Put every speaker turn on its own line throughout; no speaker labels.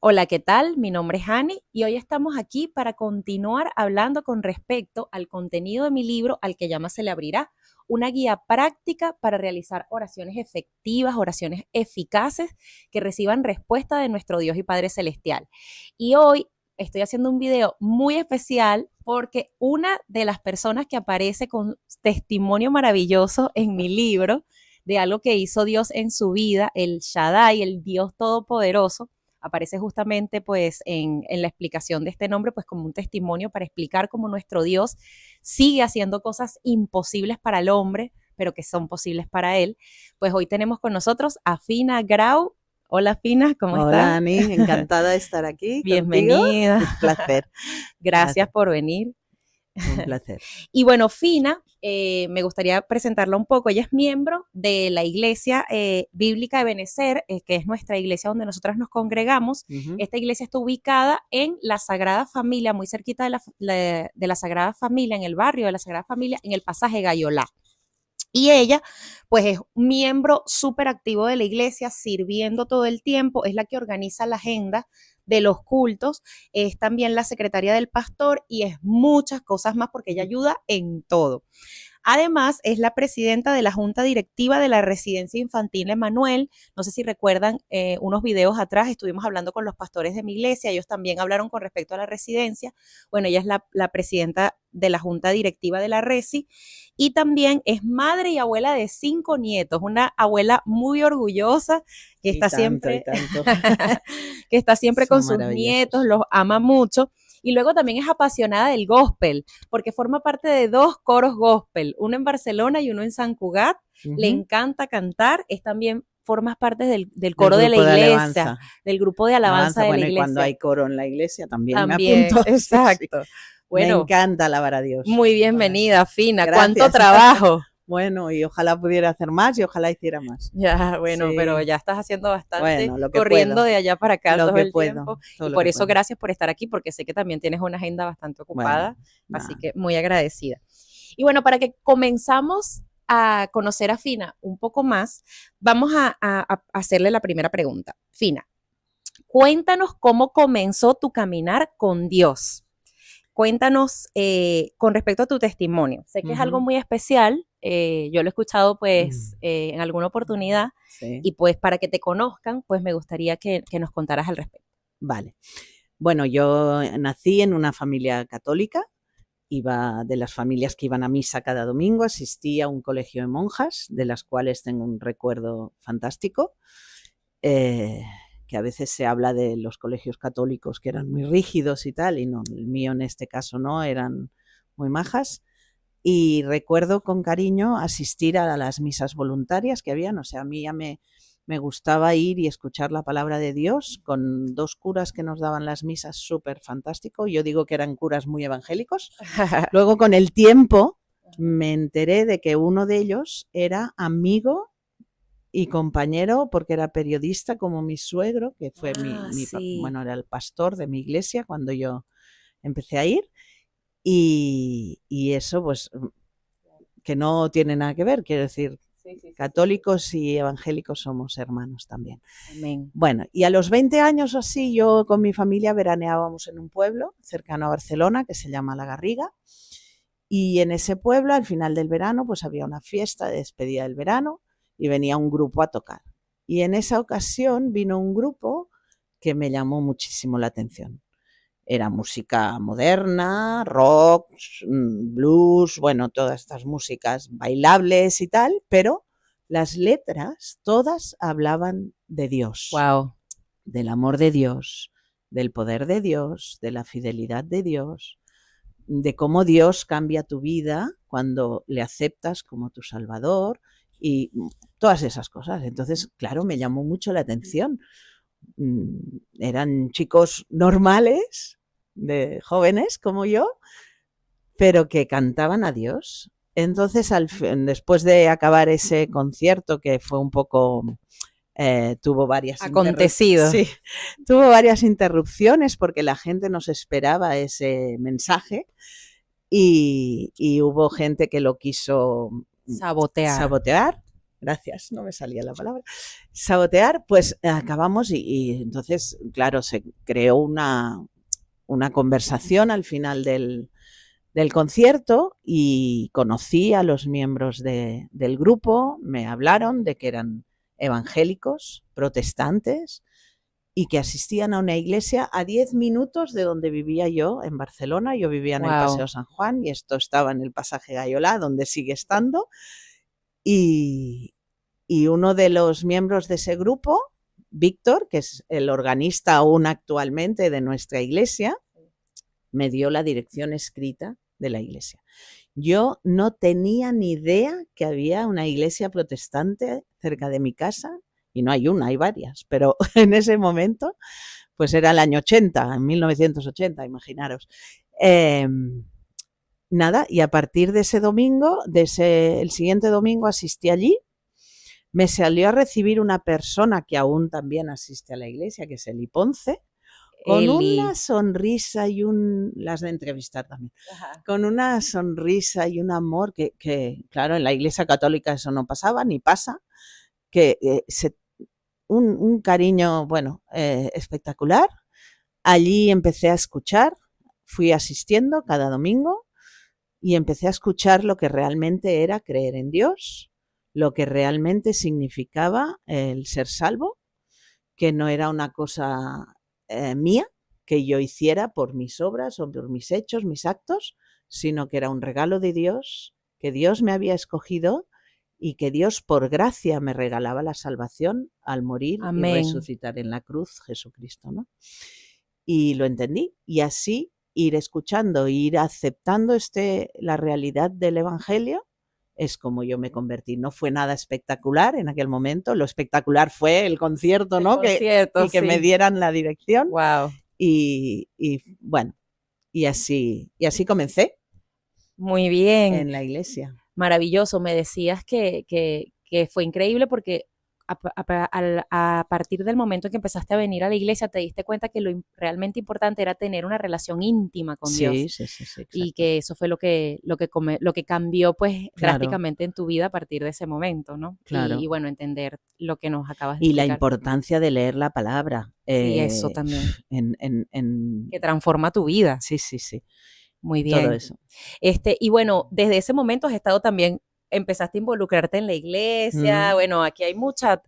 Hola, ¿qué tal? Mi nombre es Ani y hoy estamos aquí para continuar hablando con respecto al contenido de mi libro Al que llama se le abrirá, una guía práctica para realizar oraciones efectivas, oraciones eficaces que reciban respuesta de nuestro Dios y Padre Celestial. Y hoy estoy haciendo un video muy especial porque una de las personas que aparece con testimonio maravilloso en mi libro de algo que hizo Dios en su vida, el Shaddai, el Dios Todopoderoso, aparece justamente pues en la explicación de este nombre pues como un testimonio para explicar cómo nuestro Dios sigue haciendo cosas imposibles para el hombre, pero que son posibles para él. Pues hoy tenemos con nosotros a Fina Grau. Hola Fina, ¿cómo estás?
Hola, Ani, encantada de estar aquí contigo.
Bienvenida.
Un placer,
Gracias por venir.
un placer.
Y bueno, Fina, me gustaría presentarla un poco. Ella es miembro de la Iglesia Bíblica de Benecer, que es nuestra iglesia donde nosotras nos congregamos. Esta iglesia está ubicada en la Sagrada Familia, muy cerquita de la Sagrada Familia, en el barrio de la Sagrada Familia, en el pasaje Gayolá. Y ella, pues es un miembro súper activo de la iglesia, sirviendo todo el tiempo, es la que organiza la agenda de los cultos, es también la secretaria del pastor y es muchas cosas más porque ella ayuda en todo. Además, es la presidenta de la Junta Directiva de la Residencia Infantil Emanuel. No sé si recuerdan, unos videos atrás estuvimos hablando con los pastores de mi iglesia, ellos también hablaron con respecto a la residencia. Bueno, ella es la presidenta de la Junta Directiva de la Resi y también es madre y abuela de 5 nietos, una abuela muy orgullosa que
Y
está
tanto, y
siempre,
tanto.
que está siempre con
Son
sus nietos,
maravillosos.
los ama mucho. Y luego también es apasionada del gospel, porque forma parte de 2 coros gospel, uno en Barcelona y uno en San Cugat. Le encanta cantar, es también formas parte del
Del
coro de la
grupo de
iglesia,
alabanza.
del grupo de alabanza
Alabanza,
de la
bueno, y cuando
iglesia.
hay coro en la iglesia también me
También,
apunto. Sí, sí.
exacto.
Me
Bueno,
encanta alabar a Dios.
muy
Bueno,
bienvenida, Fina. ¿Cuánto
gracias.
trabajo?
Bueno, y ojalá pudiera hacer más y ojalá hiciera más.
Ya, bueno, pero
Sí,
ya estás haciendo bastante,
bueno, lo que
corriendo
puedo,
de allá para acá
lo
todo
que
el
puedo,
tiempo.
todo
Y
lo
por
que
eso,
puedo.
gracias por estar aquí, porque sé que también tienes una agenda bastante
Bueno,
ocupada. Así
nada.
que muy agradecida. Y bueno, para que comenzamos a conocer a Fina un poco más, vamos a hacerle la primera pregunta. Fina, cuéntanos cómo comenzó tu caminar con Dios. Cuéntanos con respecto a tu testimonio. Sé que es algo
Ujú.
muy especial, yo lo he escuchado
Mm,
pues en alguna oportunidad
sí,
y pues para que te conozcan, pues me gustaría que nos contaras al respecto.
vale. Bueno, yo nací en una familia católica, iba de las familias que iban a misa cada domingo, asistí a un colegio de monjas, de las cuales tengo un recuerdo fantástico, eh, que a veces se habla de los colegios católicos que eran muy rígidos y tal, y no, el mío en este caso no, eran muy majas. Y recuerdo con cariño asistir a las misas voluntarias que habían, o sea, a mí ya me gustaba ir y escuchar la palabra de Dios con 2 curas que nos daban las misas, súper fantástico. Yo digo que eran curas muy evangélicos. Luego, con el tiempo, me enteré de que uno de ellos era amigo y compañero, porque era periodista como mi suegro, que fue
Ah, sí.
bueno, era el pastor de mi iglesia cuando yo empecé a ir. Y eso, pues, que no tiene nada que ver, quiero decir,
Sí, sí, sí, sí, sí.
católicos y evangélicos somos hermanos también.
Amén.
Bueno, y a los 20 años o así, yo con mi familia veraneábamos en un pueblo cercano a Barcelona que se llama La Garriga. Y en ese pueblo, al final del verano, pues había una fiesta de despedida del verano y venía un grupo a tocar. Y en esa ocasión vino un grupo que me llamó muchísimo la atención. Era música moderna, rock, blues, bueno, todas estas músicas bailables y tal, pero las letras todas hablaban de Dios,
Wow.
del amor de Dios, del poder de Dios, de la fidelidad de Dios, de cómo Dios cambia tu vida cuando le aceptas como tu Salvador y todas esas cosas. Entonces, claro, me llamó mucho la atención. Eran chicos normales, de jóvenes como yo, pero que cantaban a Dios. Entonces, después de acabar ese concierto, que fue un poco tuvo varias
Acontecido.
sí, tuvo varias interrupciones porque la gente nos esperaba ese mensaje y hubo gente que lo quiso
Sabotear.
sabotear, gracias, no me salía la palabra, sabotear, pues acabamos y entonces, claro, se creó una conversación al final del concierto y conocí a los miembros del grupo, me hablaron de que eran evangélicos, protestantes, y que asistían a una iglesia a 10 minutos de donde vivía yo en Barcelona. Yo vivía en el Paseo San Juan y esto estaba en el pasaje Gayolá, donde sigue estando. Y uno de los miembros de ese grupo, Víctor, que es el organista aún actualmente de nuestra iglesia, me dio la dirección escrita de la iglesia. Yo no tenía ni idea que había una iglesia protestante cerca de mi casa. Y no hay una, hay varias, pero en ese momento, pues era el año 80, en 1980, imaginaros. Nada, y a partir de ese domingo, el siguiente domingo asistí allí, me salió a recibir una persona que aún también asiste a la iglesia, que es Eli Ponce, con una sonrisa y las de entrevistar también, con una sonrisa y un amor que, claro, en la iglesia católica eso no pasaba, ni pasa, que un cariño, bueno, espectacular. Allí empecé a escuchar, fui asistiendo cada domingo y empecé a escuchar lo que realmente era creer en Dios, lo que realmente significaba el ser salvo, que no era una cosa mía, que yo hiciera por mis obras o por mis hechos, mis actos, sino que era un regalo de Dios, que Dios me había escogido y que Dios por gracia me regalaba la salvación al morir y resucitar en la cruz Jesucristo, ¿no? Y lo entendí, y así ir escuchando, ir aceptando la realidad del Evangelio, es como yo me convertí. No fue nada espectacular en aquel momento, lo espectacular fue el concierto, ¿no? Que me dieran la dirección.
Wow.
Y bueno, y así comencé.
Muy bien.
En la iglesia.
Maravilloso. Me decías que fue increíble porque a partir del momento en que empezaste a venir a la iglesia te diste cuenta que lo realmente importante era tener una relación íntima con Dios.
Sí,
y que eso fue lo que cambió pues drásticamente en tu vida a partir de ese momento, ¿no?
Claro.
Y bueno, entender lo que nos acabas de
explicar. Y
la
importancia de leer la palabra.
Sí, eso también.
Que
transforma tu vida.
Sí.
Muy bien.
Todo eso.
Y bueno, desde ese momento has estado también, empezaste a involucrarte en la iglesia. Bueno, aquí hay mucha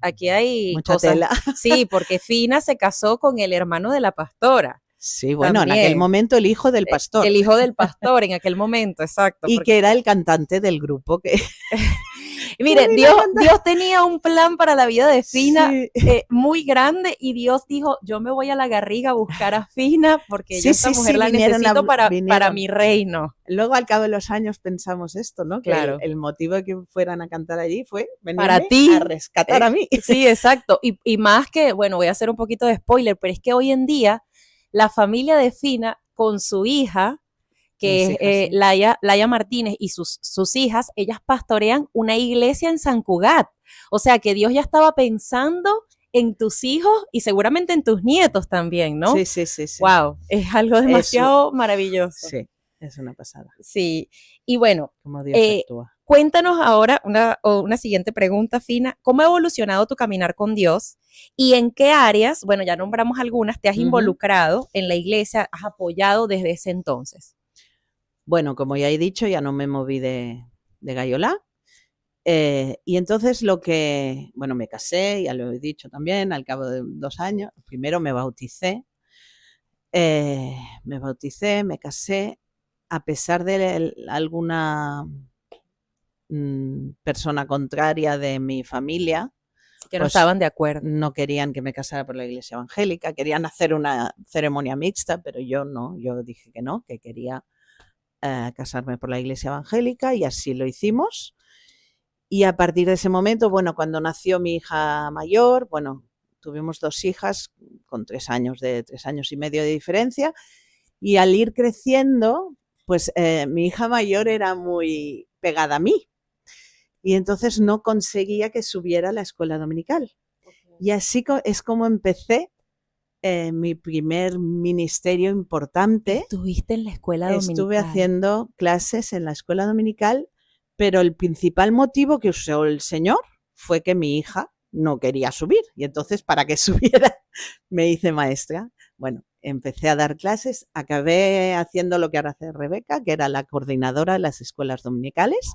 cosas. Tela.
Sí, porque Fina se casó con el hermano de la pastora.
Sí, bueno, también. En aquel momento el hijo del pastor.
El hijo del pastor en aquel momento, exacto.
Y que era el cantante del grupo que...
Mire, Dios tenía un plan para la vida de Fina muy grande y Dios dijo, yo me voy a la Garriga a buscar a Fina porque yo esta mujer la necesito para mi reino.
Luego al cabo de los años pensamos esto, ¿no? Claro. Que el motivo de que fueran a cantar allí fue venirme
para ti,
a rescatar a mí.
Sí, exacto. Y más que, bueno, voy a hacer un poquito de spoiler, pero es que hoy en día la familia de Fina con su hija, que es Laia Martínez y sus hijas, ellas pastorean una iglesia en San Cugat. O sea que Dios ya estaba pensando en tus hijos y seguramente en tus nietos también, ¿no?
Sí.
Wow, es algo demasiado maravilloso.
Sí, es una pasada.
Sí, y bueno,
como Dios actúa.
Cuéntanos ahora una siguiente pregunta, Fina. ¿Cómo ha evolucionado tu caminar con Dios? ¿Y en qué áreas, bueno, ya nombramos algunas, te has involucrado en la iglesia, has apoyado desde ese entonces?
Bueno, como ya he dicho, ya no me moví de Gayolá. Y entonces me casé, ya lo he dicho también, al cabo de 2 años. Primero me bauticé, me casé, a pesar de alguna persona contraria de mi familia.
Que no estaban de acuerdo.
No querían que me casara por la iglesia evangélica, querían hacer una ceremonia mixta, pero yo no, yo dije que no, que quería casarme por la iglesia evangélica y así lo hicimos. Y a partir de ese momento, bueno, cuando nació mi hija mayor, bueno, tuvimos 2 hijas con 3 años y medio de diferencia y al ir creciendo, pues mi hija mayor era muy pegada a mí y entonces no conseguía que subiera a la escuela dominical. Y así es como empecé mi primer ministerio importante.
¿Estuviste en la escuela dominical?
Estuve haciendo clases en la escuela dominical, pero el principal motivo que usó el Señor fue que mi hija no quería subir y entonces para que subiera me hice maestra. Bueno, empecé a dar clases, acabé haciendo lo que ahora hace Rebeca, que era la coordinadora de las escuelas dominicales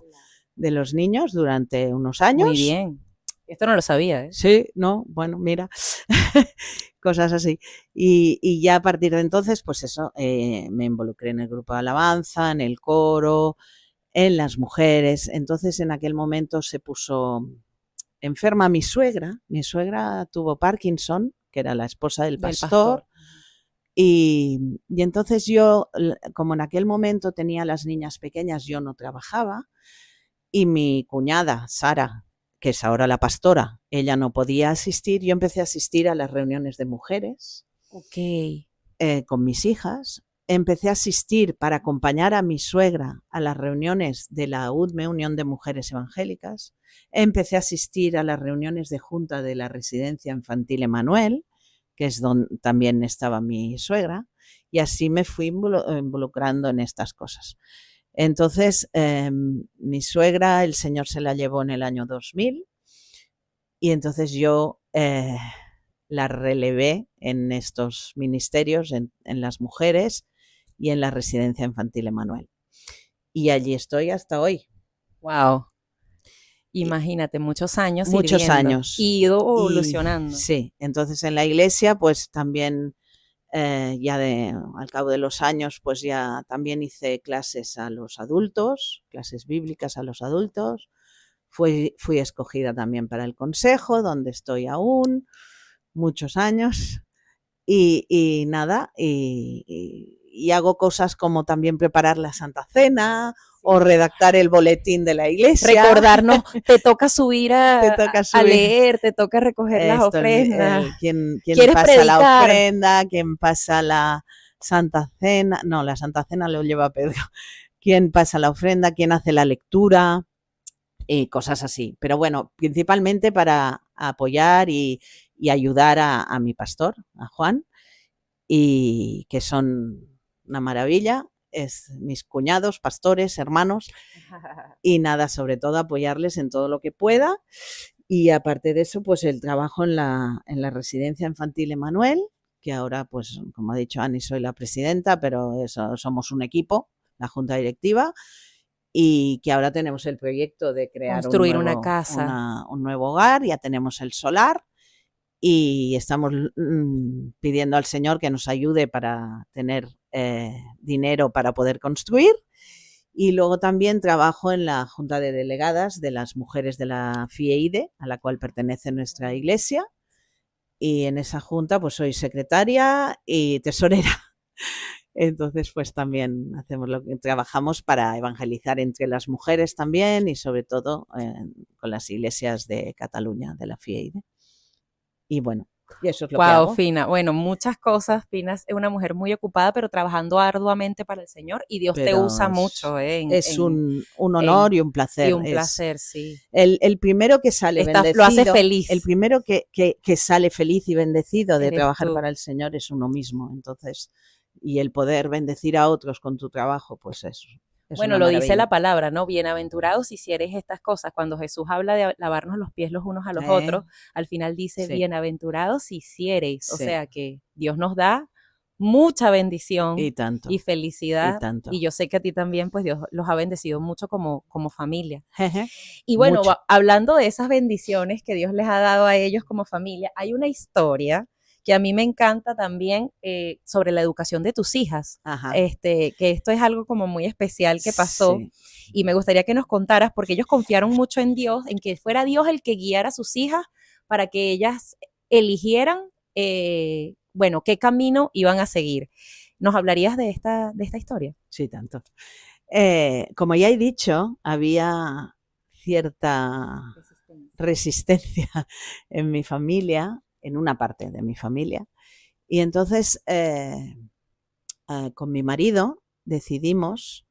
de los niños durante unos años.
Muy bien. Esto no lo sabía, ¿eh?
Sí, no, bueno, mira, cosas así. Y ya a partir de entonces, pues eso, me involucré en el grupo de alabanza, en el coro, en las mujeres. Entonces, en aquel momento se puso enferma mi suegra. Mi suegra tuvo Parkinson, que era la esposa del pastor. Y entonces yo, como en aquel momento tenía las niñas pequeñas, yo no trabajaba. Y mi cuñada, Sara, que es ahora la pastora, ella no podía asistir. Yo empecé a asistir a las reuniones de mujeres con mis hijas. Empecé a asistir para acompañar a mi suegra a las reuniones de la UDME, Unión de Mujeres Evangélicas. Empecé a asistir a las reuniones de junta de la Residencia Infantil Emanuel, que es donde también estaba mi suegra, y así me fui involucrando en estas cosas. Entonces, mi suegra, el Señor se la llevó en el año 2000 y entonces yo la relevé en estos ministerios, en las mujeres y en la Residencia Infantil Emanuel. Y allí estoy hasta hoy.
¡Wow! Imagínate, muchos años.
Muchos años.
Y ido evolucionando.
Sí, entonces en la iglesia pues también al cabo de los años, pues ya también hice clases a los adultos, clases bíblicas a los adultos. Fui escogida también para el consejo, donde estoy aún, muchos años. Y nada, y hago cosas como también preparar la Santa Cena o redactar el boletín de la iglesia.
Recordarnos, te toca subir a leer, te toca recoger las ofrendas.
¿Quién pasa
predicar?
La ofrenda? ¿Quién pasa la Santa Cena? No, la Santa Cena lo lleva Pedro. ¿Quién pasa la ofrenda? ¿Quién hace la lectura? Y cosas así. Pero bueno, principalmente para apoyar y ayudar a mi pastor, a Juan, y que son una maravilla. Es mis cuñados, pastores, hermanos, y nada, sobre todo apoyarles en todo lo que pueda. Y aparte de eso, pues el trabajo en la Residencia Infantil Emanuel, que ahora, pues como ha dicho Ani, soy la presidenta, pero somos un equipo, la junta directiva, y que ahora tenemos el proyecto de crear
construir una casa,
un nuevo hogar. Ya tenemos el solar y estamos pidiendo al Señor que nos ayude para tener dinero para poder construir. Y luego también trabajo en la Junta de Delegadas de las mujeres de la FIEIDE, a la cual pertenece nuestra iglesia. Y en esa junta pues soy secretaria y tesorera. Entonces pues también trabajamos para evangelizar entre las mujeres también y sobre todo con las iglesias de Cataluña, de la FIEIDE. Y bueno, y eso es lo que hago.
Fina. Bueno, muchas cosas. Fina es una mujer muy ocupada, pero trabajando arduamente para el Señor, y Dios te usa mucho.
Es un honor y un placer.
Y un placer, sí.
El primero que sale bendecido.
Lo hace feliz.
El primero que sale feliz y bendecido de trabajar para el Señor es uno mismo. Entonces, y el poder bendecir a otros con tu trabajo, pues eso.
Bueno, lo dice la palabra, ¿no? Bienaventurados si hicieres estas cosas. Cuando Jesús habla de lavarnos los pies los unos a los otros, al final dice, bienaventurados si hiciereis. Sí. O sea que Dios nos da mucha bendición y felicidad. Y yo sé que a ti también, pues Dios los ha bendecido mucho como familia. Y bueno, hablando de esas bendiciones que Dios les ha dado a ellos como familia, hay una historia que a mí me encanta también sobre la educación de tus hijas. Que esto es algo como muy especial que pasó. Sí. Y me gustaría que nos contaras, porque ellos confiaron mucho en Dios, en que fuera Dios el que guiara a sus hijas para que ellas eligieran, qué camino iban a seguir. ¿Nos hablarías de esta historia?
Sí, tanto. Como ya he dicho, había cierta resistencia en mi familia, en una parte de mi familia. Y entonces, con mi marido, decidimos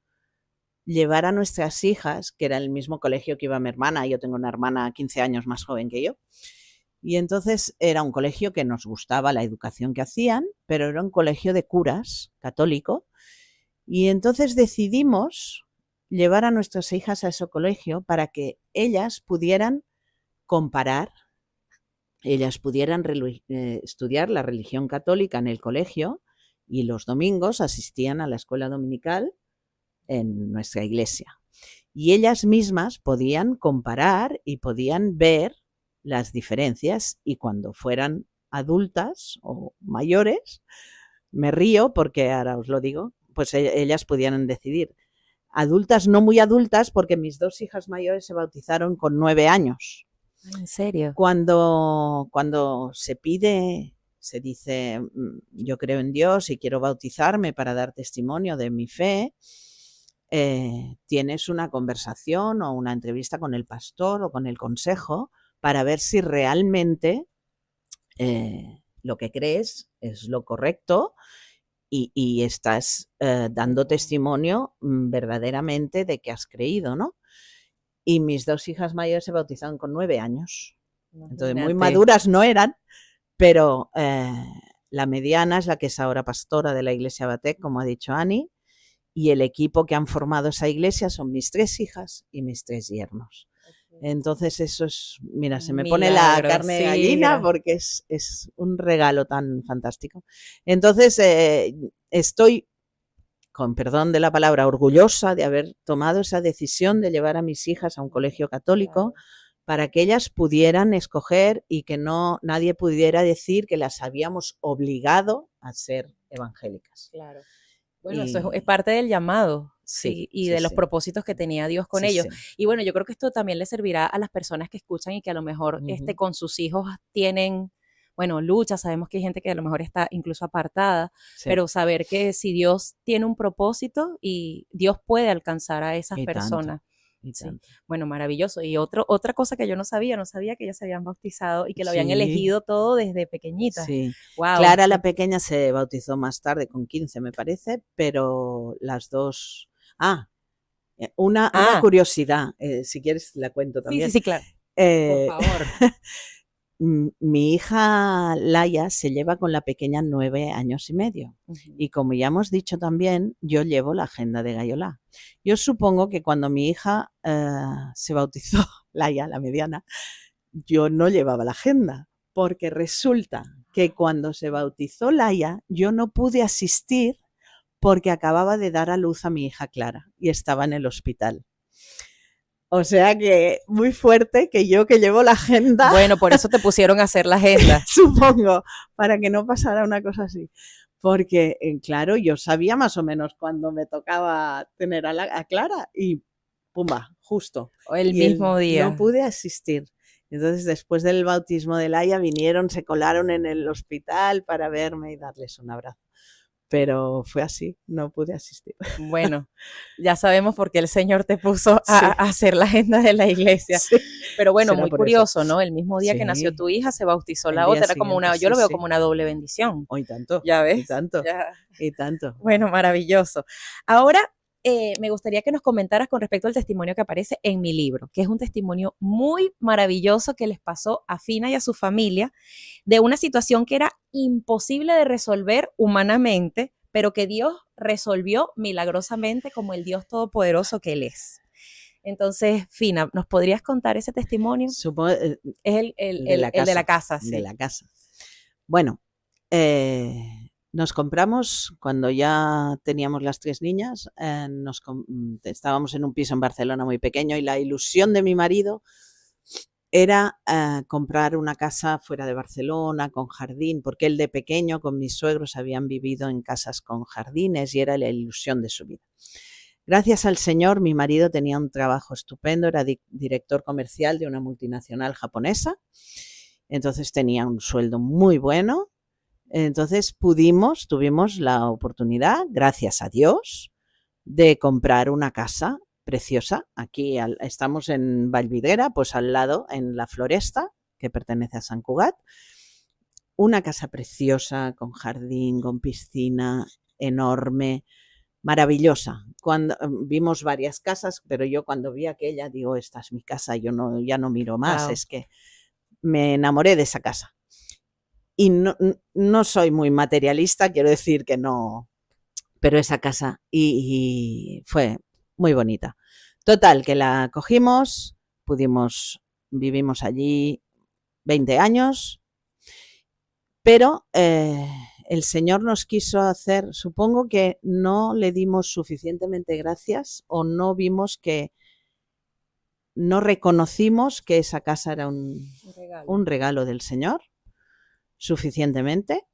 llevar a nuestras hijas, que era el mismo colegio que iba mi hermana. Yo tengo una hermana 15 años más joven que yo. Y entonces era un colegio que nos gustaba la educación que hacían, pero era un colegio de curas, católico. Y entonces decidimos llevar a nuestras hijas a ese colegio para que ellas pudieran comparar, ellas pudieran estudiar la religión católica en el colegio y los domingos asistían a la escuela dominical en nuestra iglesia. Y ellas mismas podían comparar y podían ver las diferencias, y cuando fueran adultas o mayores, me río porque ahora os lo digo, pues ellas pudieran decidir. Adultas, no muy adultas, porque mis 2 hijas mayores se bautizaron con 9 años.
¿En serio?
Cuando se pide, se dice, yo creo en Dios y quiero bautizarme para dar testimonio de mi fe, tienes una conversación o una entrevista con el pastor o con el consejo para ver si realmente lo que crees es lo correcto y estás dando testimonio verdaderamente de que has creído, ¿no? Y mis 2 hijas mayores se bautizaron con 9 años. Entonces, muy maduras no eran, pero la mediana es la que es ahora pastora de la iglesia Batec, como ha dicho Ani, y el equipo que han formado esa iglesia son mis 3 hijas y mis 3 yernos. Entonces eso es, mira, se me pone la carne de gallina porque es un regalo tan fantástico. Entonces estoy, con perdón de la palabra, orgullosa de haber tomado esa decisión de llevar a mis hijas a un colegio católico para que ellas pudieran escoger y que nadie pudiera decir que las habíamos obligado a ser evangélicas.
Claro. Bueno, eso es parte del llamado. Sí, y de los propósitos que tenía Dios con ellos. Y bueno, yo creo que esto también le servirá a las personas que escuchan y que a lo mejor con sus hijos tienen, bueno, lucha. Sabemos que hay gente que a lo mejor está incluso apartada, pero saber que si Dios tiene un propósito y Dios puede alcanzar a esas personas. Sí. Bueno, maravilloso. Y otra cosa que yo no sabía que ellas se habían bautizado y que lo habían elegido todo desde pequeñitas.
Sí.
Wow.
Clara, la pequeña, se bautizó más tarde, con 15 me parece, pero las dos... Una curiosidad, si quieres la cuento también.
Sí, claro. Por favor.
Mi hija Laia se lleva con la pequeña 9 años y medio. Y como ya hemos dicho también, yo llevo la agenda de Gaiolá. Yo supongo que cuando mi hija se bautizó, Laia, la mediana, yo no llevaba la agenda, porque resulta que cuando se bautizó Laia, yo no pude asistir porque acababa de dar a luz a mi hija Clara y estaba en el hospital. O sea que muy fuerte que yo que llevo la agenda.
Bueno, por eso te pusieron a hacer la agenda.
Supongo, para que no pasara una cosa así. Porque, claro, yo sabía más o menos cuándo me tocaba tener a Clara y pumba, justo.
El mismo día.
No pude asistir. Entonces, después del bautismo de Laia, vinieron, se colaron en el hospital para verme y darles un abrazo. Pero fue así, no pude asistir.
Bueno, ya sabemos por qué el Señor te puso a hacer la agenda de la iglesia. Sí. Pero bueno, será muy curioso, eso, ¿no? El mismo día que nació tu hija se bautizó la otra. Era como yo lo veo como una doble bendición.
Y tanto.
¿Ya ves?
Y tanto. Y tanto.
Bueno, maravilloso. Ahora, me gustaría que nos comentaras con respecto al testimonio que aparece en mi libro, que es un testimonio muy maravilloso que les pasó a Fina y a su familia de una situación que era imposible de resolver humanamente, pero que Dios resolvió milagrosamente como el Dios todopoderoso que Él es. Entonces, Fina, ¿nos podrías contar ese testimonio?
Supongo,
es el de la casa. Sí.
De la casa. Bueno, nos compramos, cuando ya teníamos las 3 niñas, estábamos en un piso en Barcelona muy pequeño y la ilusión de mi marido era comprar una casa fuera de Barcelona, con jardín, porque él de pequeño con mis suegros habían vivido en casas con jardines y era la ilusión de su vida. Gracias al Señor, mi marido tenía un trabajo estupendo, era director comercial de una multinacional japonesa, entonces tenía un sueldo muy bueno. Entonces tuvimos la oportunidad, gracias a Dios, de comprar una casa preciosa. Aquí estamos en Vallvidrera, pues al lado, en La Floresta, que pertenece a Sant Cugat. Una casa preciosa, con jardín, con piscina, enorme, maravillosa. Vimos varias casas, pero yo cuando vi aquella, digo, esta es mi casa, yo ya no miro más, wow. Es que me enamoré de esa casa. Y no soy muy materialista, quiero decir que no, pero esa casa y fue muy bonita. Total, que la cogimos, pudimos vivimos allí 20 años, pero el Señor nos quiso hacer, supongo que no le dimos suficientemente gracias o no vimos que, no reconocimos que esa casa era un regalo del Señor suficientemente,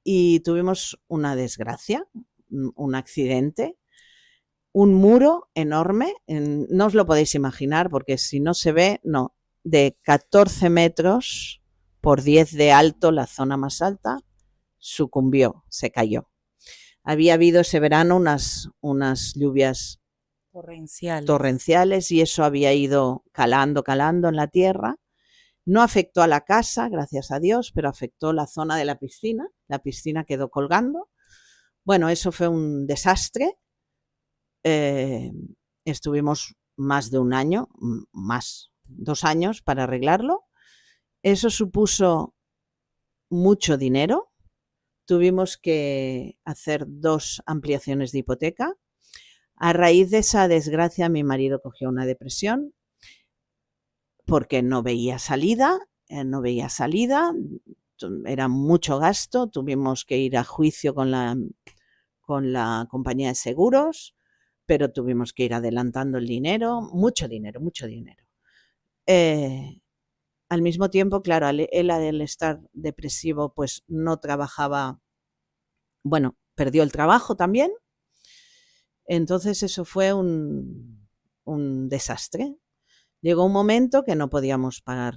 y tuvimos una desgracia, un accidente, un muro enorme, no os lo podéis imaginar porque si no se ve, no, de 14 metros por 10 de alto, la zona más alta, sucumbió, se cayó. Había habido ese verano unas lluvias torrenciales y eso había ido calando en la tierra. No afectó a la casa, gracias a Dios, pero afectó la zona de la piscina. La piscina quedó colgando. Bueno, eso fue un desastre. Estuvimos más de un año, más 2 años para arreglarlo. Eso supuso mucho dinero. Tuvimos que hacer 2 ampliaciones de hipoteca. A raíz de esa desgracia, mi marido cogió una depresión porque no veía salida, era mucho gasto, tuvimos que ir a juicio con la compañía de seguros, pero tuvimos que ir adelantando el dinero, mucho dinero. Al mismo tiempo, claro, él al estar depresivo, pues no trabajaba, bueno, perdió el trabajo también. Entonces eso fue un desastre. Llegó un momento que no podíamos pagar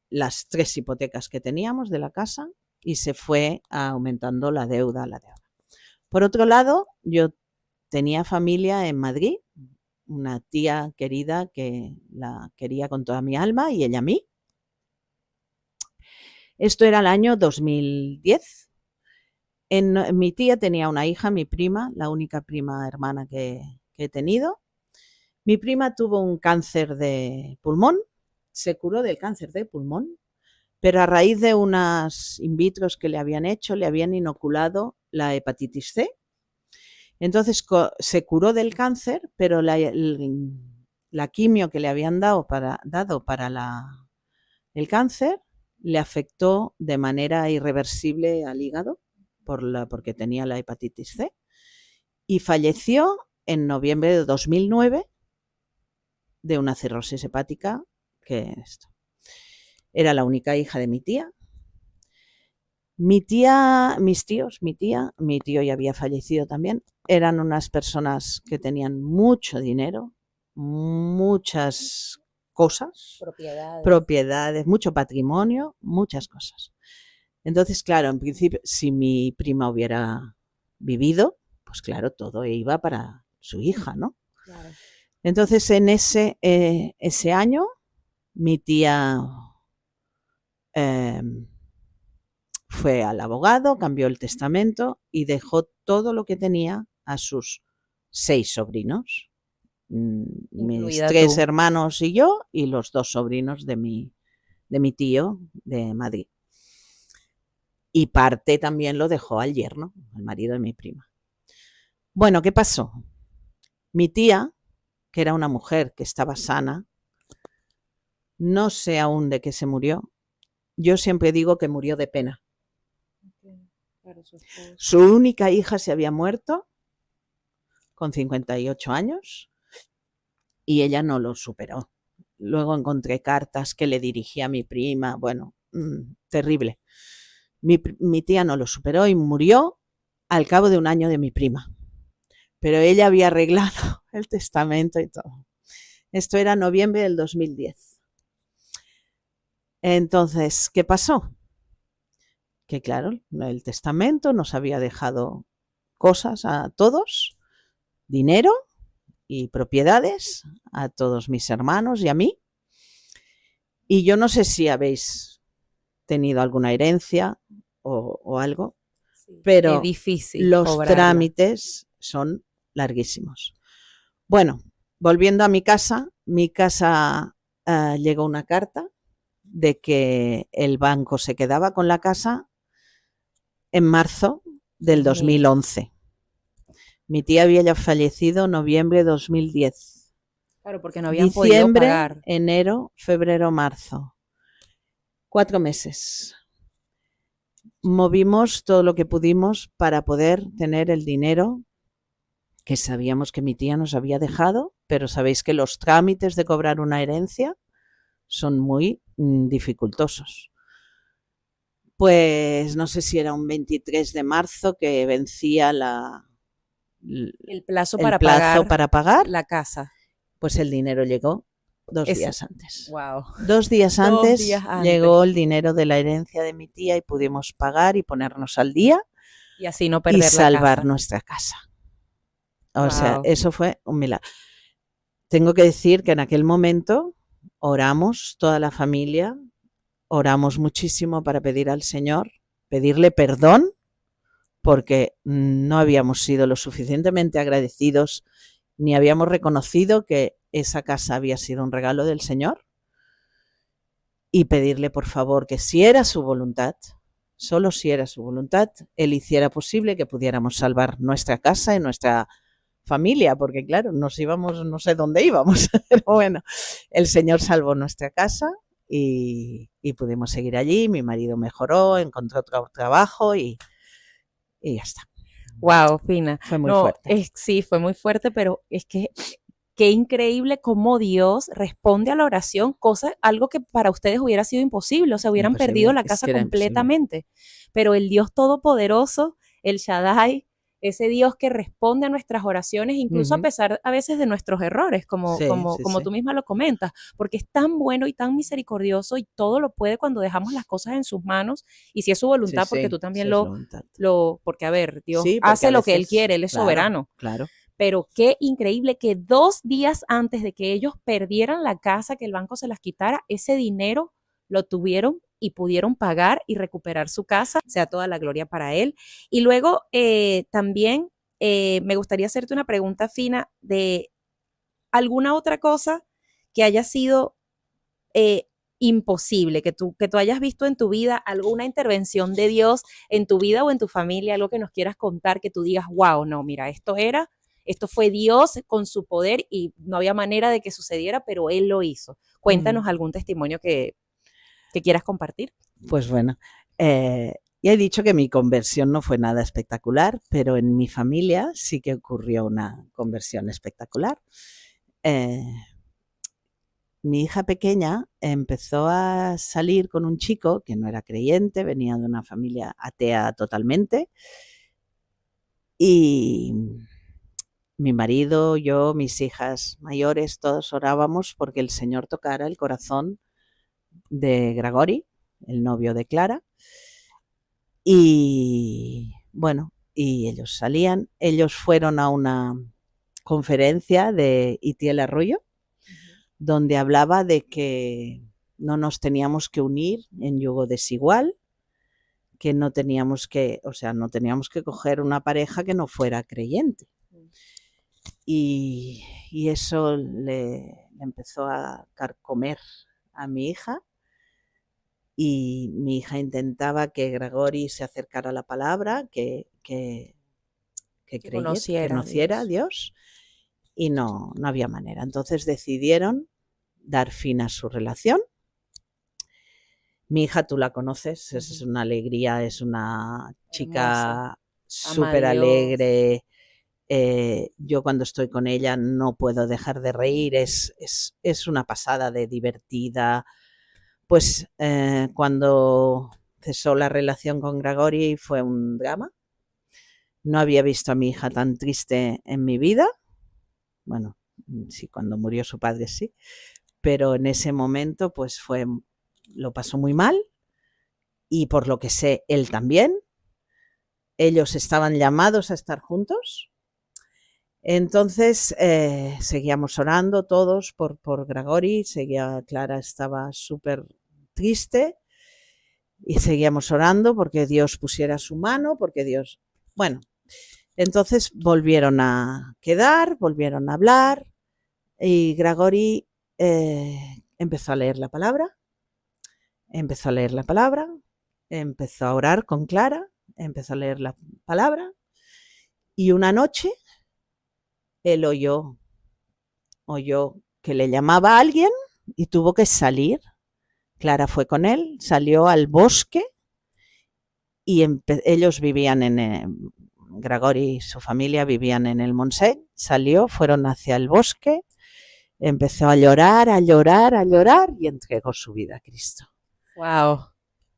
las 3 hipotecas que teníamos de la casa y se fue aumentando la deuda. Por otro lado, yo tenía familia en Madrid, una tía querida que la quería con toda mi alma y ella a mí. Esto era el año 2010. Mi tía tenía una hija, mi prima, la única prima hermana que he tenido. Mi prima tuvo un cáncer de pulmón, se curó del cáncer de pulmón, pero a raíz de unas in vitro que le habían hecho, le habían inoculado la hepatitis C. Entonces se curó del cáncer, pero la quimio que le habían dado para el cáncer le afectó de manera irreversible al hígado porque tenía la hepatitis C y falleció en noviembre de 2009 de una cirrosis hepática, que era la única hija de mi tía. Mi tío ya había fallecido también, eran unas personas que tenían mucho dinero, muchas cosas, propiedades, mucho patrimonio, muchas cosas. Entonces, claro, en principio, si mi prima hubiera vivido, pues claro, todo iba para su hija, ¿no? Claro. Entonces, en ese año, mi tía fue al abogado, cambió el testamento y dejó todo lo que tenía a sus 6 sobrinos. Mis 3 hermanos y yo, y los 2 sobrinos de mi tío de Madrid. Y parte también lo dejó al yerno, al marido de mi prima. Bueno, ¿qué pasó? Mi tía, que era una mujer que estaba sana, no sé aún de qué se murió. Yo siempre digo que murió de pena. Su única hija se había muerto con 58 años y ella no lo superó. Luego encontré cartas que le dirigía a mi prima, bueno, terrible. Mi tía no lo superó y murió al cabo de un año de mi prima. Pero ella había arreglado el testamento y todo. Esto era noviembre del 2010. Entonces, ¿qué pasó? Que claro, el testamento nos había dejado cosas a todos, dinero y propiedades a todos mis hermanos y a mí. Y yo no sé si habéis tenido alguna herencia o algo, sí, pero difícil los cobrarla. Trámites son larguísimos. Bueno, volviendo a mi casa llegó una carta de que el banco se quedaba con la casa en marzo del 2011. Mi tía había ya fallecido en noviembre de 2010.
Claro, porque no habían podido
Diciembre,
pagar.
enero, febrero, marzo. 4 meses. Movimos todo lo que pudimos para poder tener el dinero que sabíamos que mi tía nos había dejado, pero sabéis que los trámites de cobrar una herencia son muy dificultosos. Pues no sé si era un 23 de marzo que vencía
El plazo
el
para
plazo
pagar
para pagar,
la casa.
pues el dinero llegó 2 días antes.
Wow.
2 días
2
antes
días antes.
llegó el dinero de la herencia de mi tía y pudimos pagar y ponernos al día
Y así no
y
perder la
salvar
casa.
nuestra casa. O
Wow.
sea, eso fue un milagro. Tengo que decir que en aquel momento oramos, toda la familia, oramos muchísimo para pedir al Señor, pedirle perdón, porque no habíamos sido lo suficientemente agradecidos ni habíamos reconocido que esa casa había sido un regalo del Señor, y pedirle por favor que si era su voluntad, solo si era su voluntad, Él hiciera posible que pudiéramos salvar nuestra casa y nuestra familia, porque claro, nos íbamos, no sé dónde íbamos, pero bueno, el Señor salvó nuestra casa y pudimos seguir allí. Mi marido mejoró, encontró otro trabajo y ya está.
Wow, Fina.
Fue muy fuerte.
Sí, fue muy fuerte, pero es que qué increíble cómo Dios responde a la oración, algo que para ustedes hubiera sido imposible, o sea, hubieran
Imposible,
perdido la
es
casa
que era
completamente. Pero el Dios Todopoderoso, el Shaddai, ese Dios que responde a nuestras oraciones, incluso a pesar a veces de nuestros errores, como
Sí.
tú misma lo comentas, porque es tan bueno y tan misericordioso y todo lo puede cuando dejamos las cosas en sus manos, y si es su voluntad, porque tú también
Sí, es voluntad.
porque a ver, Dios
Sí, porque
hace
a
lo que Él
veces,
quiere, Él es soberano.
Claro.
Pero qué increíble que 2 días antes de que ellos perdieran la casa, que el banco se las quitara, ese dinero lo tuvieron y pudieron pagar y recuperar su casa, sea toda la gloria para él. Y luego también me gustaría hacerte una pregunta fina de alguna otra cosa que haya sido imposible, que tú hayas visto en tu vida, alguna intervención de Dios en tu vida o en tu familia, algo que nos quieras contar, que tú digas, wow, no, mira, esto fue Dios con su poder y no había manera de que sucediera, pero Él lo hizo. Cuéntanos algún testimonio que quieras compartir.
Pues bueno, ya he dicho que mi conversión no fue nada espectacular, pero en mi familia sí que ocurrió una conversión espectacular. Mi hija pequeña empezó a salir con un chico que no era creyente, venía de una familia atea totalmente, y mi marido, yo, mis hijas mayores, todos orábamos porque el Señor tocara el corazón de Grigori, el novio de Clara. Y bueno, y ellos salían, ellos fueron a una conferencia de Itiel Arroyo, donde hablaba de que no nos teníamos que unir en yugo desigual, que no teníamos que, o sea, no teníamos que coger una pareja que no fuera creyente. Y eso le empezó a carcomer a mi hija, y mi hija intentaba que Grigori se acercara a la palabra, que conociera a Dios, y no había manera. Entonces decidieron dar fin a su relación. Mi hija, tú la conoces, es una alegría, es una chica súper alegre. Yo cuando estoy con ella no puedo dejar de reír, es una pasada de divertida. Pues cuando cesó la relación con Grigori fue un drama. No había visto a mi hija tan triste en mi vida. Bueno, sí, cuando murió su padre sí, pero en ese momento pues lo pasó muy mal, y por lo que sé, él también. Ellos estaban llamados a estar juntos. Entonces seguíamos orando todos por Grigori. Clara estaba súper triste y seguíamos orando porque Dios pusiera su mano, porque Dios... Bueno, entonces volvieron a quedar, volvieron a hablar, y Grigori empezó a leer la palabra, empezó a orar con Clara, empezó a leer la palabra, y una noche él oyó que le llamaba a alguien y tuvo que salir. Clara fue con él, salió al bosque y ellos vivían Gregori y su familia vivían en el Montseny, salió, fueron hacia el bosque, empezó a llorar, a llorar, a llorar y entregó su vida a Cristo.
Wow.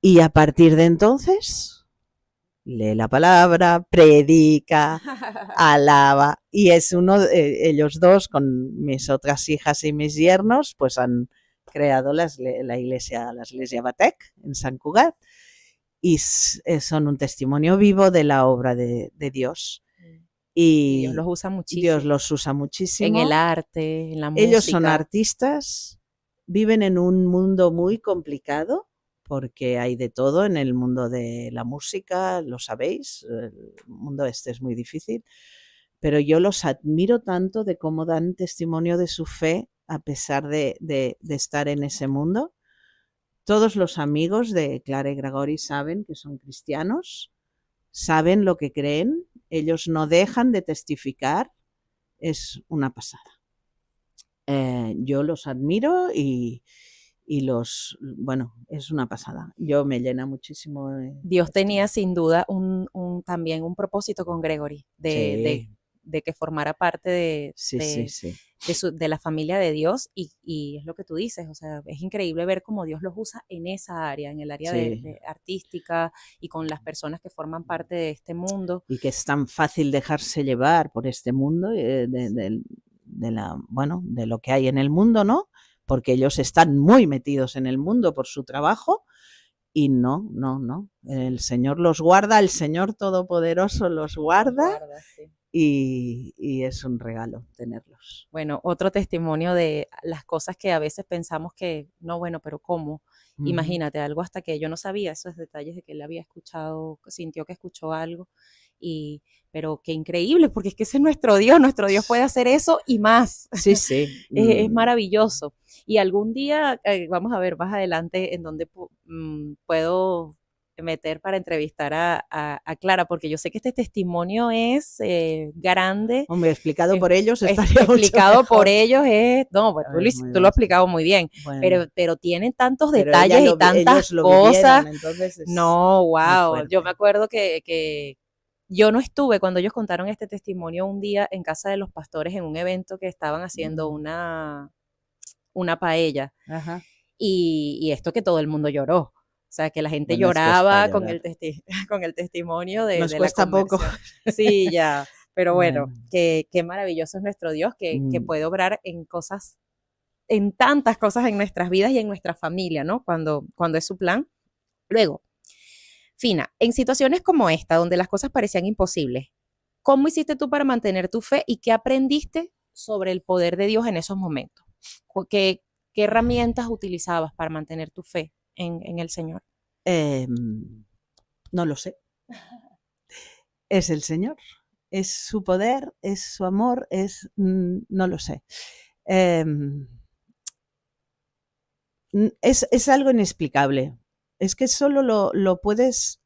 Y a partir de entonces lee la palabra, predica, alaba, y es ellos dos con mis otras hijas y mis yernos, pues han creado la iglesia Batec en Sant Cugat, y son un testimonio vivo de la obra de Dios. Y
Dios los usa muchísimo.
Dios los usa muchísimo.
En el arte, en la música.
Ellos son artistas, viven en un mundo muy complicado, porque hay de todo en el mundo de la música, lo sabéis, el mundo este es muy difícil, pero yo los admiro tanto de cómo dan testimonio de su fe a pesar de estar en ese mundo. Todos los amigos de Clara y Gregori saben que son cristianos, saben lo que creen, ellos no dejan de testificar, es una pasada. Yo los admiro y bueno, es una pasada. Yo me llena muchísimo.
Dios tenía sin duda también un propósito con Gregori, de que formara parte de la familia de Dios y es lo que tú dices, o sea, es increíble ver cómo Dios los usa en esa área, en el área de artística y con las personas que forman parte de este mundo.
Y que es tan fácil dejarse llevar por este mundo, de lo que hay en el mundo, ¿no? Porque ellos están muy metidos en el mundo por su trabajo y no. El Señor los guarda, el Señor Todopoderoso los guarda sí. y es un regalo tenerlos.
Bueno, otro testimonio de las cosas que a veces pensamos que, no, bueno, pero ¿cómo? Imagínate, algo hasta que yo no sabía esos detalles de que él había escuchado, sintió que escuchó algo. Pero qué increíble, porque es que ese es nuestro Dios puede hacer eso y más.
Sí.
Es maravilloso. Y algún día, vamos a ver más adelante en donde puedo meter para entrevistar a Clara, porque yo sé que este testimonio es grande.
Hombre, explicado por ellos estaría
explicado por ellos es, no, bueno, tú lo has explicado muy bien, bueno, pero tienen tantos detalles y tantas cosas. Vivieron, entonces no, wow, yo me acuerdo que yo no estuve cuando ellos contaron este testimonio un día en casa de los pastores en un evento que estaban haciendo una paella.
Ajá.
Y esto que todo el mundo lloró. O sea, que la gente lloraba con el testimonio de
Nos cuesta poco.
Sí, ya. Pero bueno, qué maravilloso es nuestro Dios que puede obrar en tantas cosas en nuestras vidas y en nuestra familia, ¿no? Cuando es su plan. Luego, Fina, en situaciones como esta, donde las cosas parecían imposibles, ¿cómo hiciste tú para mantener tu fe y qué aprendiste sobre el poder de Dios en esos momentos? ¿Qué herramientas utilizabas para mantener tu fe en el Señor?
No lo sé. Es el Señor, es su poder, es su amor, no lo sé. Es algo inexplicable. Es que solo lo puedes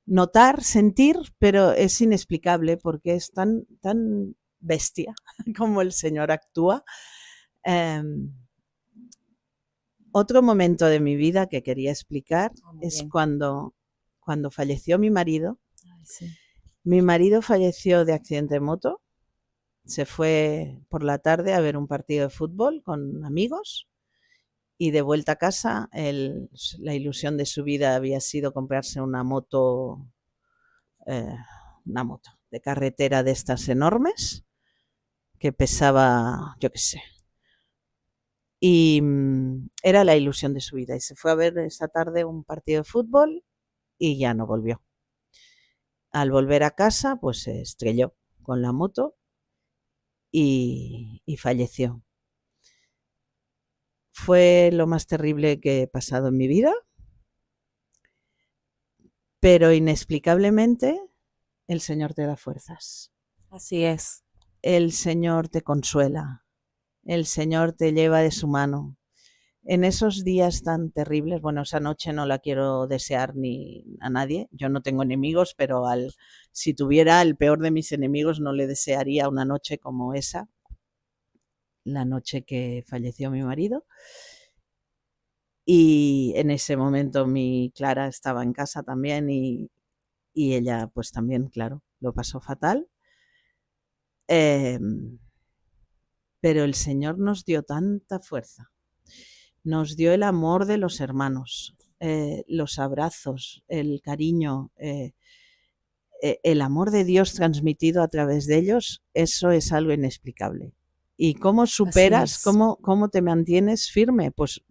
notar, sentir, pero es inexplicable porque es tan bestia como el Señor actúa. Otro momento de mi vida que quería explicar es cuando falleció mi marido.
Ay, sí.
Mi marido falleció de accidente de moto. Se fue por la tarde a ver un partido de fútbol con amigos. Y de vuelta a casa, la ilusión de su vida había sido comprarse una moto de carretera de estas enormes, que pesaba, yo qué sé. Y era la ilusión de su vida. Y se fue a ver esa tarde un partido de fútbol y ya no volvió. Al volver a casa, pues se estrelló con la moto y falleció. Fue lo más terrible que he pasado en mi vida, pero inexplicablemente el Señor te da fuerzas.
Así es.
El Señor te consuela, el Señor te lleva de su mano. En esos días tan terribles, bueno, esa noche no la quiero desear ni a nadie, yo no tengo enemigos, pero si tuviera el peor de mis enemigos no le desearía una noche como esa. la noche que falleció mi marido. Y en ese momento mi Clara estaba en casa también y ella pues también, claro, lo pasó fatal. Pero el Señor nos dio tanta fuerza, nos dio el amor de los hermanos, los abrazos, el cariño, el amor de Dios transmitido a través de ellos. Eso es algo inexplicable. ¿Y cómo superas, cómo te mantienes firme? Pues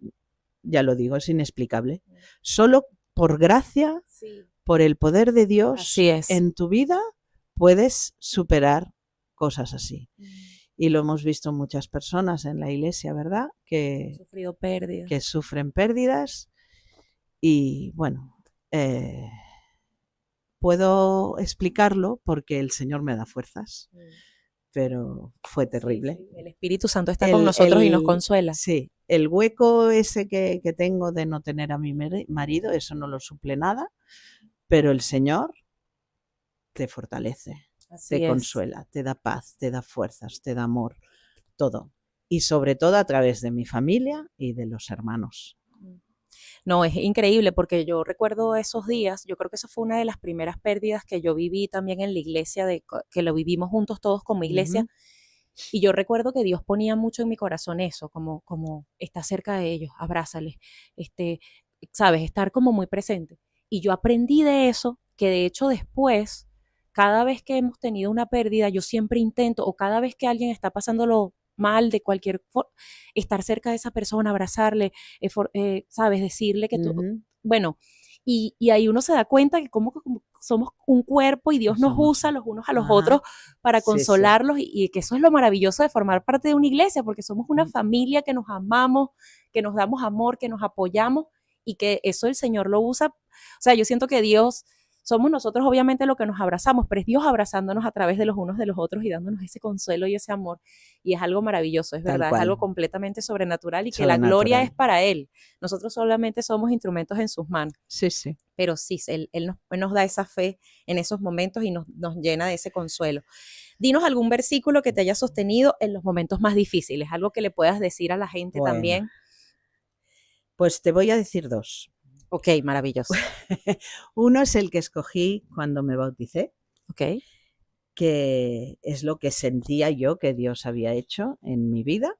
ya lo digo, es inexplicable. Solo por gracia, por el poder de Dios en tu vida, puedes superar cosas así. Y lo hemos visto muchas personas en la iglesia, ¿verdad? Que sufren pérdidas. Y bueno, puedo explicarlo porque el Señor me da fuerzas. Pero fue terrible.
Sí. El Espíritu Santo está con nosotros y nos consuela.
Sí, el hueco ese que tengo de no tener a mi marido, eso no lo suple nada, pero el Señor te fortalece, te consuela, te da paz, te da fuerzas, te da amor, todo. Y sobre todo a través de mi familia y de los hermanos.
No, es increíble porque yo recuerdo esos días, yo creo que esa fue una de las primeras pérdidas que yo viví también en la iglesia, que lo vivimos juntos todos como iglesia. Y yo recuerdo que Dios ponía mucho en mi corazón eso, como estar cerca de ellos, abrázales, sabes, estar como muy presente. Y yo aprendí de eso, que de hecho después, cada vez que hemos tenido una pérdida, yo siempre intento, o cada vez que alguien está pasándolo mal de cualquier forma, estar cerca de esa persona, abrazarle, sabes, decirle que tú, bueno, y ahí uno se da cuenta que como somos un cuerpo y Dios nos usa los unos a los otros para consolarlos y que eso es lo maravilloso de formar parte de una iglesia, porque somos una familia que nos amamos, que nos damos amor, que nos apoyamos y que eso el Señor lo usa. O sea, yo siento que Dios, somos nosotros obviamente lo que nos abrazamos, pero es Dios abrazándonos a través de los unos de los otros y dándonos ese consuelo y ese amor. Y es algo maravilloso, es verdad, es algo completamente sobrenatural y que la gloria es para Él. Nosotros solamente somos instrumentos en sus manos.
Sí, sí.
Pero sí, Él nos da esa fe en esos momentos y nos llena de ese consuelo. Dinos algún versículo que te haya sostenido en los momentos más difíciles, algo que le puedas decir a la gente también.
Pues te voy a decir dos.
Ok, maravilloso.
Uno es el que escogí cuando me bauticé.
Ok.
Que es lo que sentía yo que Dios había hecho en mi vida.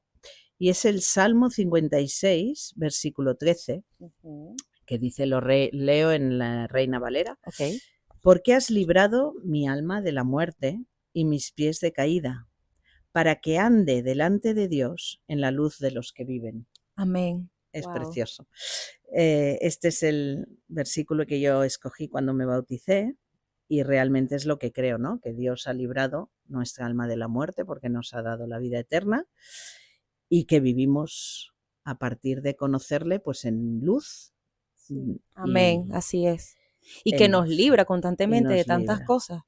Y es el Salmo 56, versículo 13, que dice, leo en la Reina Valera.
Okay.
¿Por qué has librado mi alma de la muerte y mis pies de caída? Para que ande delante de Dios en la luz de los que viven.
Amén.
Es precioso. Este es el versículo que yo escogí cuando me bauticé y realmente es lo que creo, ¿no? Que Dios ha librado nuestra alma de la muerte porque nos ha dado la vida eterna y que vivimos a partir de conocerle pues en luz.
Sí. Amén, así es. Y que nos libra constantemente de tantas cosas.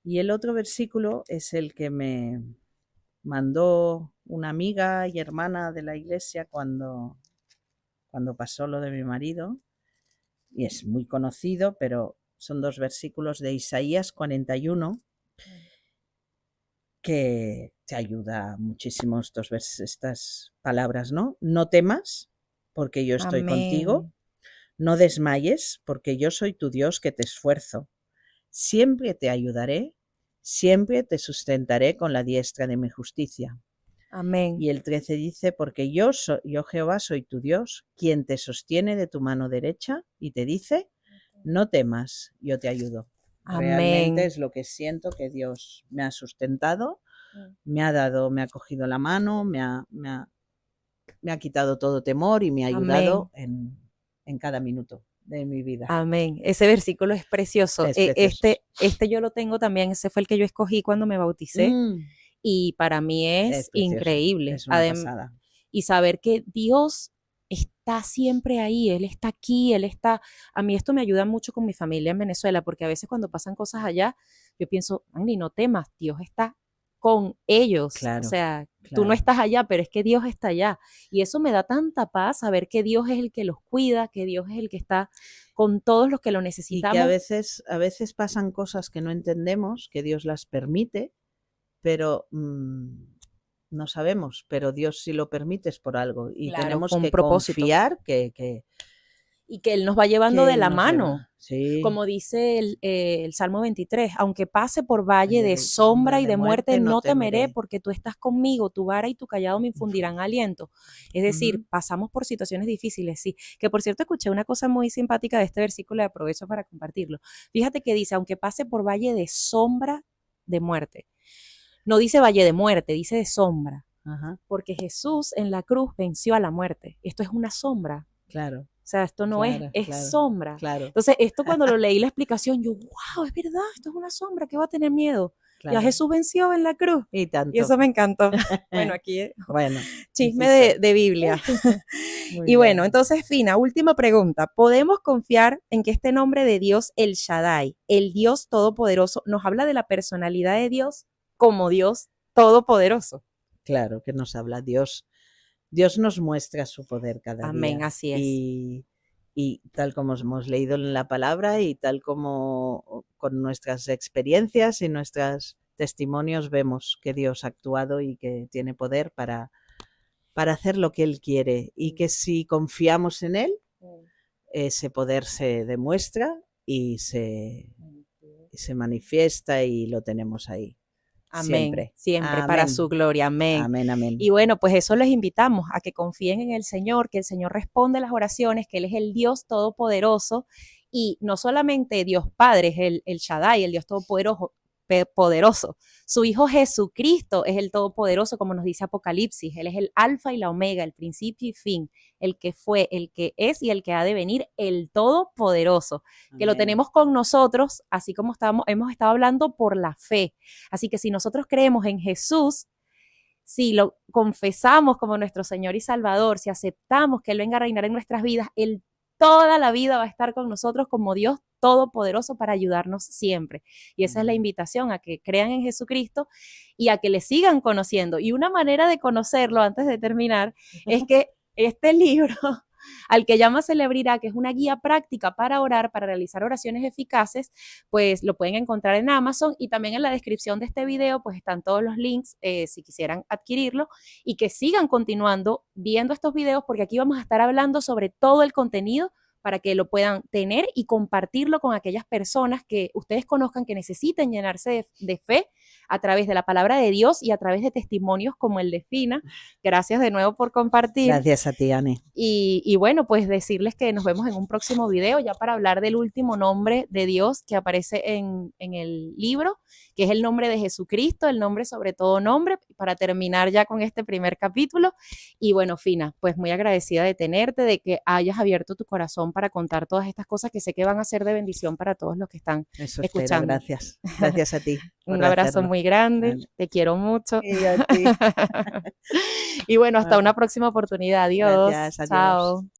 Y el otro versículo es el que me mandó una amiga y hermana de la iglesia cuando pasó lo de mi marido, y es muy conocido, pero son dos versículos de Isaías 41 que te ayuda muchísimo estas palabras, ¿no? No temas, porque yo estoy contigo. No desmayes, porque yo soy tu Dios que te esfuerzo. Siempre te ayudaré, siempre te sustentaré con la diestra de mi justicia.
Amén.
Y el 13 dice, porque yo Jehová soy tu Dios, quien te sostiene de tu mano derecha y te dice, no temas, yo te ayudo. Amén. Realmente es lo que siento, que Dios me ha sustentado, me ha cogido la mano, me ha quitado todo temor y me ha ayudado en cada minuto de mi vida.
Amén. Ese versículo es precioso. Este yo lo tengo también, ese fue el que yo escogí cuando me bauticé. Y para mí es increíble.
Es una pasada.
Y saber que Dios está siempre ahí, Él está aquí, Él está... A mí esto me ayuda mucho con mi familia en Venezuela, porque a veces cuando pasan cosas allá, yo pienso, Andy, no temas, Dios está con ellos.
Claro,
o sea, tú no estás allá, pero es que Dios está allá. Y eso me da tanta paz, saber que Dios es el que los cuida, que Dios es el que está con todos los que lo necesitamos.
Y que a veces pasan cosas que no entendemos, que Dios las permite, pero no sabemos, pero Dios si lo permite es por algo y
Claro,
tenemos
con
que
propósito.
confiar
Y que Él nos va llevando
que
de la
Él nos
mano.
lleva. Sí.
Como dice el Salmo 23, aunque pase por valle
Valle
de
de
sombra y de muerte, no temeré
temeré.
porque tú estás conmigo, tu vara y tu callado me infundirán aliento. Es decir,
Ujú.
pasamos por situaciones difíciles, sí. Que por cierto, escuché una cosa muy simpática de este versículo y aprovecho para compartirlo. Fíjate que dice, aunque pase por valle de sombra de muerte. No dice valle de muerte, dice de sombra.
Ajá,
Porque Jesús en la cruz venció a la muerte. Esto es una sombra.
claro,
O sea, esto no
claro,
es
claro,
sombra.
claro,
Entonces, esto cuando lo leí la explicación, yo, wow, es verdad, esto es una sombra, ¿qué va a tener miedo? Ya
claro.
Jesús venció en la cruz.
Y
Y
tanto.
eso me encantó. Bueno, aquí
Bueno,
chisme
así
de Biblia.
Muy
Y bueno,
bien.
entonces, Fina, última pregunta. ¿Podemos confiar en que este nombre de Dios, el Shaddai, el Dios Todopoderoso, nos habla de la personalidad de Dios como Dios Todopoderoso?
Claro que nos habla Dios. Dios nos muestra su poder cada
Amén,
día.
así es.
Y tal como hemos leído en la palabra y tal como con nuestras experiencias y nuestros testimonios vemos que Dios ha actuado y que tiene poder para hacer lo que Él quiere y que si confiamos en Él, ese poder se demuestra y se manifiesta y lo tenemos ahí.
Amén,
Siempre.
para
Amén.
su gloria, amén.
Amén, amén.
Y bueno, pues eso les invitamos a que confíen en el Señor, que el Señor responde las oraciones, que Él es el Dios Todopoderoso y no solamente Dios Padre, es el Shaddai, el Dios Todopoderoso, poderoso. Su Hijo Jesucristo es el Todopoderoso, como nos dice Apocalipsis. Él es el Alfa y la Omega, el principio y fin, el que fue, el que es y el que ha de venir, el Todopoderoso, que lo tenemos con nosotros, así como hemos estado hablando por la fe. Así que si nosotros creemos en Jesús, si lo confesamos como nuestro Señor y Salvador, si aceptamos que Él venga a reinar en nuestras vidas, Él toda la vida va a estar con nosotros como Dios todopoderoso para ayudarnos siempre. Y esa es la invitación, a que crean en Jesucristo y a que le sigan conociendo. Y una manera de conocerlo, antes de terminar, es que este libro, al que llama Celebrirá, que es una guía práctica para orar, para realizar oraciones eficaces, pues lo pueden encontrar en Amazon y también en la descripción de este video pues están todos los links si quisieran adquirirlo y que sigan continuando viendo estos videos porque aquí vamos a estar hablando sobre todo el contenido para que lo puedan tener y compartirlo con aquellas personas que ustedes conozcan que necesiten llenarse de fe a través de la palabra de Dios y a través de testimonios como el de Fina. Gracias de nuevo por compartir.
Gracias a ti, Anne.
Y bueno, pues decirles que nos vemos en un próximo video ya para hablar del último nombre de Dios que aparece en el libro, que es el nombre de Jesucristo, el nombre sobre todo nombre, para terminar ya con este primer capítulo. Y bueno, Fina, pues muy agradecida de tenerte, de que hayas abierto tu corazón para contar todas estas cosas que sé que van a ser de bendición para todos los que están escuchando.
Gracias. Gracias a ti.
Un abrazo muy grande, te quiero mucho.
Y a ti.
Y bueno, hasta una próxima oportunidad. Adiós.
Gracias, adiós.
Chao.